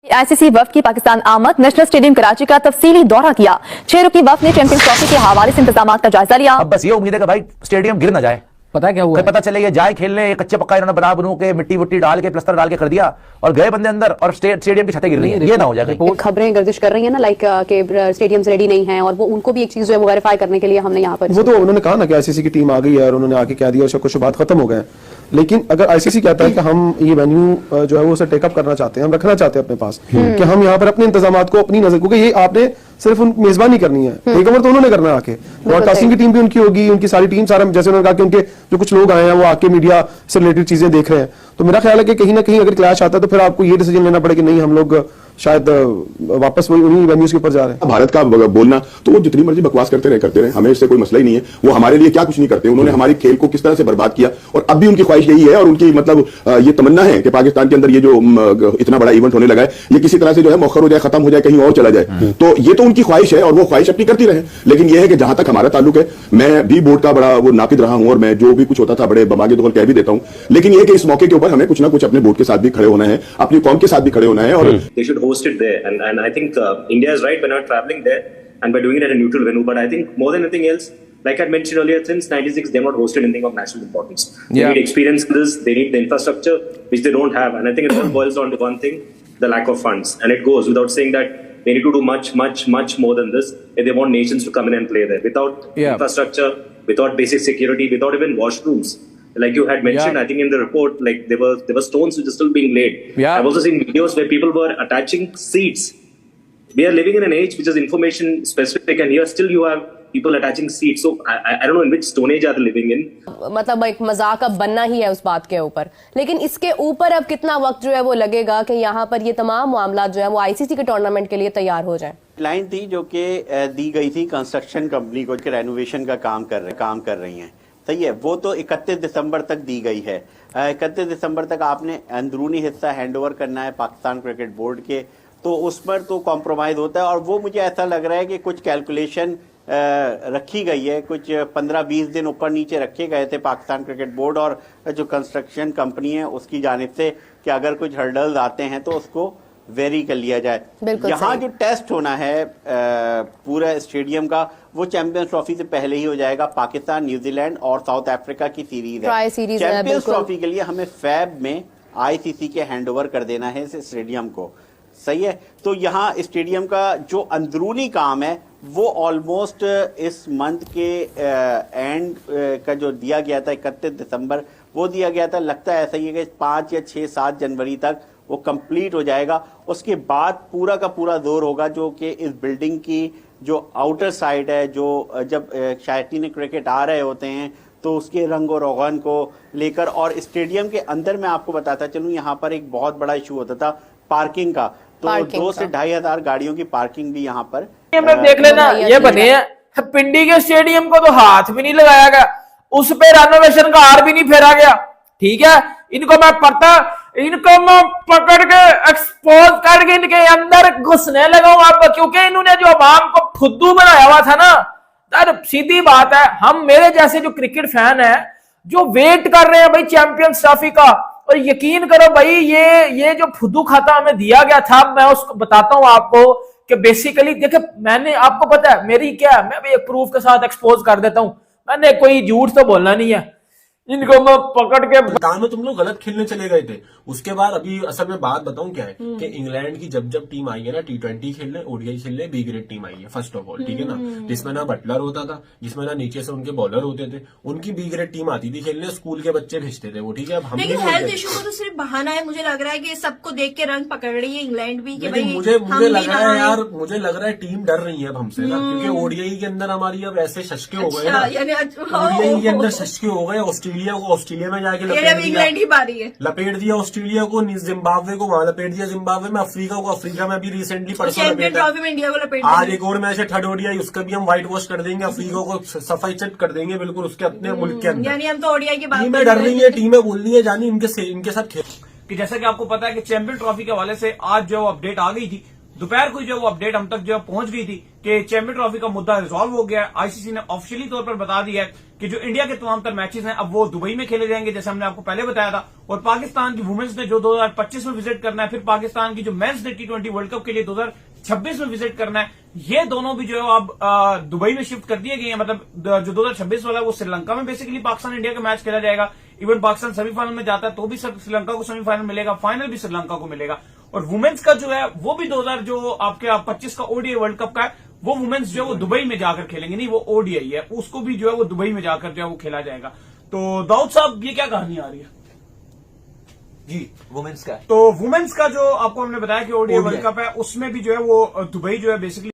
ICC वफ्द की पाकिस्तान आमद, national stadium Karachi का तफसीली दौरा किया। 6 रुकनी वफ्द ने चैंपियंस ट्रॉफी के हवाले से इंतजाम का जायजा लिया। अब बस ये उम्मीद है कि भाई स्टेडियम गिर ना जाए। पता क्या हुआ, पता चले ये जाए खेलने, कच्चे पक्का इन्होंने बना बनू के मिट्टी वुट्टी डाल के प्लास्टर डाल के कर दिया और गए बंदे अंदर और स्टेडियम की छतें गिर रही हैं। ये ना हो जाए। खबरें गर्दिश कर रही है ना, लाइक के स्टेडियम्स रेडी नहीं है, और वो उनको भी एक चीज जो है वो वेरीफाई करने के लिए हमने यहाँ पर, वो तो उन्होंने कहा ना कि आईसीसी की टीम आ गई है और उन्होंने आके कह दिया, कुछ बात खत्म हो गए। लेकिन अगर आईसीसी कहता है कि हम ये वेन्यू जो है वो उसे टेकअप करना चाहते हैं, हम रखना चाहते हैं अपने पास, कि हम यहाँ पर अपने इंतजामात को अपनी नजर, क्योंकि ये आपने सिर्फ उन मेजबानी करनी है, टेक ओवर तो उन्होंने करना है आके। ब्रॉडकास्टिंग की टीम भी उनकी होगी, उनकी सारी टीम, सारा, जैसे उन्होंने कहा कि उनके जो कुछ लोग आए हैं वो आके मीडिया से रिलेटेड चीजें देख रहे हैं। तो मेरा ख्याल है कि कहीं ना कहीं अगर क्लैश आता है तो फिर आपको ये डिसीजन लेना पड़ेगा कि नहीं, हम लोग शायद वापस वही उन्हीं वेन्यूज के ऊपर जा रहे हैं। भारत का बोलना तो वो जितनी मर्जी बकवास करते रहे, हमें इससे कोई मसला ही नहीं है। वो हमारे लिए क्या कुछ नहीं करते, उन्होंने हमारे खेल को किस तरह से बर्बाद किया और अब भी उनकी ख्वाहिश यही है और उनकी मतलब ये तमन्ना है कि पाकिस्तान के अंदर ये जो इतना बड़ा इवेंट होने लगा है ये किसी तरह से जो है मौखर हो जाए, खत्म हो जाए, कहीं और चला जाए। तो ये तो उनकी ख्वाहिश है और वो ख्वाहिश अपनी करती रहे। लेकिन यह है कि जहां तक हमारा ताल्लुक है, मैं भी बोर्ड का बड़ा वो नाकिद रहा हूं और मैं जो भी कुछ होता था बड़े बमागे दौल कह भी देता हूं। लेकिन यह कि इस मौके के ऊपर हमें कुछ ना कुछ अपने बोर्ड के साथ भी खड़े होना है, अपनी कौम के साथ भी खड़े होना है। और they should host it there, and I think India is right by not traveling there and by doing it at a neutral venue. But I think more than anything else, like I mentioned earlier, since '96 they have not hosted anything of national importance. They need experience in this, they need the infrastructure which they don't have, and I think it all boils down to one thing: the lack of funds. And it goes without saying that they need to do much more than this if they want nations to come in and play there. Without infrastructure, without basic security, without even washrooms. Like you had mentioned, I think in the report, like there were stones which are still being laid. I've also seen videos where people were attaching seats. We are living in an age which is information specific, and here still you have people attaching seats. So I don't know in which stone age are they living in. मतलब एक मजाक अब बनना ही है उस बात के ऊपर। लेकिन इसके ऊपर अब कितना वक्त जो है वो लगेगा कि यहाँ पर ये तमाम मामला जो है वो आईसीसी के टूर्नामेंट के लिए तैयार हो जाए। लाइन थी जो कि दी गई थी कंस्ट्रक्शन कंपनी को कि रेनोवेशन का काम कर रही हैं, सही है। वो तो 31 दिसंबर तक दी गई है। 31 दिसंबर तक आपने अंदरूनी हिस्सा हैंडओवर करना है पाकिस्तान क्रिकेट बोर्ड के, तो उस पर तो कॉम्प्रोमाइज़ होता है। और वो मुझे ऐसा लग रहा है कि कुछ कैलकुलेशन रखी गई है, कुछ 15-20 दिन ऊपर नीचे रखे गए थे पाकिस्तान क्रिकेट बोर्ड और जो कंस्ट्रक्शन कंपनी है उसकी जानिब से, कि अगर कुछ हर्डल्स आते हैं तो उसको वेरी कर लिया जाए। यहाँ जो टेस्ट होना है पूरा स्टेडियम का, वो चैंपियंस ट्रॉफी से पहले ही हो जाएगा। पाकिस्तान, न्यूजीलैंड और साउथ अफ्रीका की सीरीज है। चैंपियंस ट्रॉफी के लिए हमें फैब में आईसीसी के हैंडओवर कर देना है इस स्टेडियम को, सही है। तो यहाँ स्टेडियम का जो अंदरूनी काम है वो ऑलमोस्ट इस मंथ के एंड का जो दिया गया था 31 दिसंबर वो दिया गया था। लगता है ऐसा ही है कि 5 या 6-7 जनवरी तक वो कंप्लीट हो जाएगा। उसके बाद पूरा का पूरा जोर होगा जो कि इस बिल्डिंग की जो आउटर साइड है, जो जब शायकीन क्रिकेट आ रहे होते हैं तो उसके रंग और रोगन को लेकर। और स्टेडियम के अंदर मैं आपको बताता चलूँ, यहाँ पर एक बहुत बड़ा इशू होता था पार्किंग का, तो 2 से 2,500 गाड़ियों की पार्किंग भी यहाँ पर देख लेना। ये बने हैं पिंडी के स्टेडियम को तो हाथ भी नहीं लगाया गया, उस पे रेनोवेशन का हार भी नहीं फेरा गया, ठीक है। इनको मैं पकड़ के एक्सपोज करके इनके अंदर घुसने लगा हूं अब, क्योंकि इन्होंने जो आवाम को फुद्दू बनाया हुआ था ना, यार सीधी बात है, हम मेरे जैसे जो क्रिकेट फैन है जो वेट कर रहे हैं भाई चैंपियंस ट्रॉफी का, और यकीन करो भाई ये जो फुद्दू खाता हमें दिया गया था, मैं उसको बताता हूं आपको कि बेसिकली देखिए, मैंने आपको पता है मेरी क्या है, मैं भी एक प्रूफ के साथ एक्सपोज कर देता हूं, मैंने कोई झूठ तो बोलना नहीं है। इनको मैं पकड़ के मैदान में तुम लोग गलत खेलने चले गए थे। उसके बाद अभी असल में बात बताऊं क्या है कि इंग्लैंड की जब टीम आई है ना T20 खेलने, ओडीआई खेलने, बी ग्रेड टीम आई है फर्स्ट ऑफ ऑल, ठीक है ना, जिसमें ना बटलर होता था, जिसमें ना नीचे से उनके बॉलर होते थे, उनकी बी ग्रेड टीम आती थी खेलने, स्कूल के बच्चे भेजते थे वो, ठीक है। अब लेकिन हेल्थ इशू को तो सिर्फ बहाना है, मुझे लग रहा है कि सबको देख के रंग पकड़ रही है इंग्लैंड भी, कि भाई मुझे लग रहा है यार, मुझे लग रहा है टीम डर रही है अब हमसे ना, क्योंकि ओडीआई के अंदर हमारी अब ऐसे शशके हो गए ना, ओडीआई के अंदर शशके हो गए। ऑस्ट्रेलिया में जाके लपेट दिया ऑस्ट्रेलिया को, जिम्बाब्वे को वहां लपेट दिया जिम्बाब्वे में, अफ्रीका को अफ्रीका में भी रिसेंटली परसों लपेटा। आज एक और मैच है थर्ड ओडीआई, उसका भी हम व्हाइट वॉश कर देंगे, अफ्रीका को सफाई चट कर देंगे बिल्कुल उसके अपने मुल्क के अंदर। यानी हम तो ओडीआई की बात टीमें डर रही है, टीमें बोल रही है जानी इनके साथ खेल। कि जैसा कि आपको पता है कि चैंपियन ट्रॉफी के हवाले से आज जो अपडेट आ गई थी दोपहर को जो वो अपडेट हम तक जो पहुंच गई थी कि चैंपियन ट्रॉफी का मुद्दा रिजॉल्व हो गया है। आईसीसी ने ऑफिशियली तौर पर बता दिया है कि जो इंडिया के तमाम तर मैचेस हैं अब वो दुबई में खेले जाएंगे, जैसे हमने आपको पहले बताया था। और पाकिस्तान की वुमेन्स ने जो 2025 में विजिट करना है, फिर पाकिस्तान की जो मेंस ने T20 वर्ल्ड कप के लिए 2026 में विजिट करना है, ये दोनों भी जो है अब दुबई में शिफ्ट कर दिए गए हैं। मतलब जो 2026 वाला है वो श्रीलंका में बेसिकली पाकिस्तान इंडिया का मैच खेला जाएगा। इवन पाकिस्तान सेमीफाइनल में जाता है तो भी श्रीलंका को सेमीफाइनल मिलेगा, फाइनल भी श्रीलंका को मिलेगा। और वुमेन्स का जो है वो भी 2025 का ओडीआई वर्ल्ड कप का है, वो वुमेन्स जो है वो दुबई में जाकर खेलेंगे, नहीं वो ओडीआई है, उसको भी जो है वो दुबई में जाकर जो है वो खेला जाएगा। तो दाऊद साहब ये क्या कहानी आ रही है जी वुमेन्स का? तो वुमेन्स का जो आपको हमने बताया कि ओडीआई वर्ल्ड कप है, उसमें भी जो है वो दुबई जो है बेसिकली